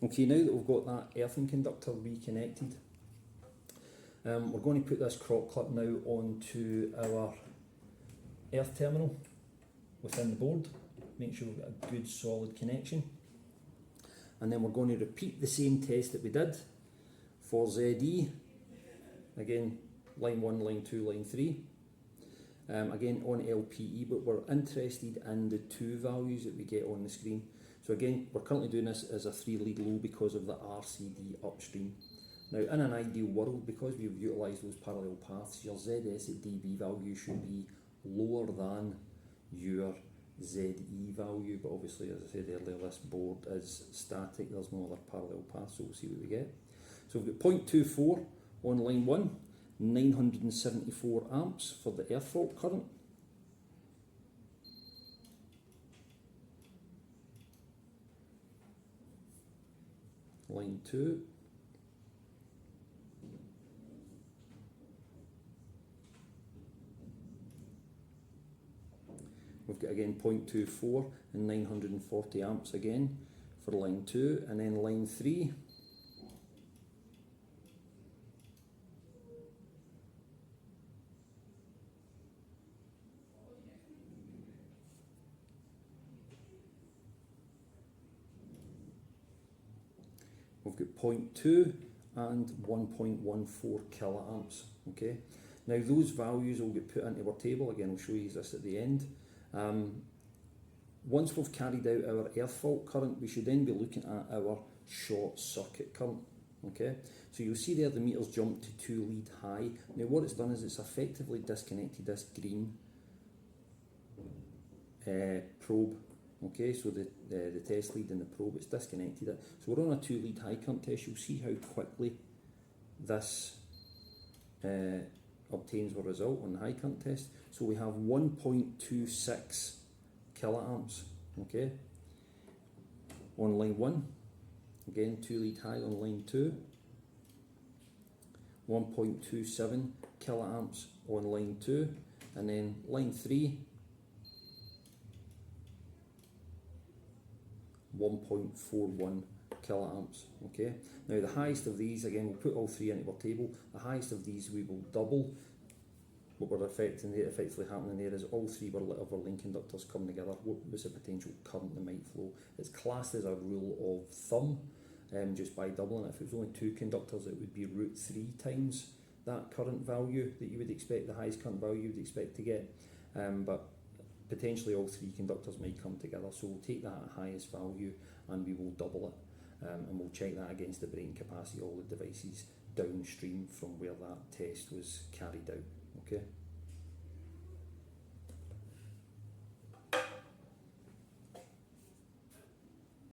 Okay, now that we've got that earthing conductor reconnected, we're going to put this crop clip now onto our earth terminal within the board. Make sure we've got a good solid connection. And then we're going to repeat the same test that we did for ZE. Again, line 1, line 2, line 3. Again on LPE, but we're interested in the 2 values that we get on the screen. So again, we're currently doing this as a 3 lead low because of the RCD upstream. Now in an ideal world, because we've utilised those parallel paths, your ZS at DB value should be lower than your ZE value, but obviously, as I said earlier, this board is static, there's no other parallel path, so we'll see what we get. So we've got 0.24 on line 1, 974 amps for the earth fault current. Line 2. We've got again 0.24 and 940 amps again for line 2, and then line 3. We've got 0.2 and 1.14 kiloamps. Okay. Now those values will get put into our table. Again, I'll show you this at the end. Once we've carried out our earth fault current, we should then be looking at our short circuit current. Okay, so you'll see there the meters jumped to 2 lead high. Now what it's done is it's effectively disconnected this green probe. Okay, so the test lead and the probe, it's disconnected it. So we're on a 2 lead high current test. You'll see how quickly this obtains a result on the high current test. So we have 1.26 kiloamps, okay, on line 1. Again, 2 lead high on line 2. 1.27 kiloamps on line 2, and then line 3. 1.41 kiloamps. Okay. Now the highest of these, again, we'll put all 3 into our table. The highest of these we will double. What we're effectively happening there is all 3 of our link conductors coming together. What was the potential current that might flow? It's classed as a rule of thumb, just by doubling it. If it was only 2 conductors, it would be root 3 times that current value that you would expect, the highest current value you would expect to get. But potentially all 3 conductors might come together, so we'll take that at highest value and we will double it, and we'll check that against the brain capacity, all the devices downstream from where that test was carried out. Okay.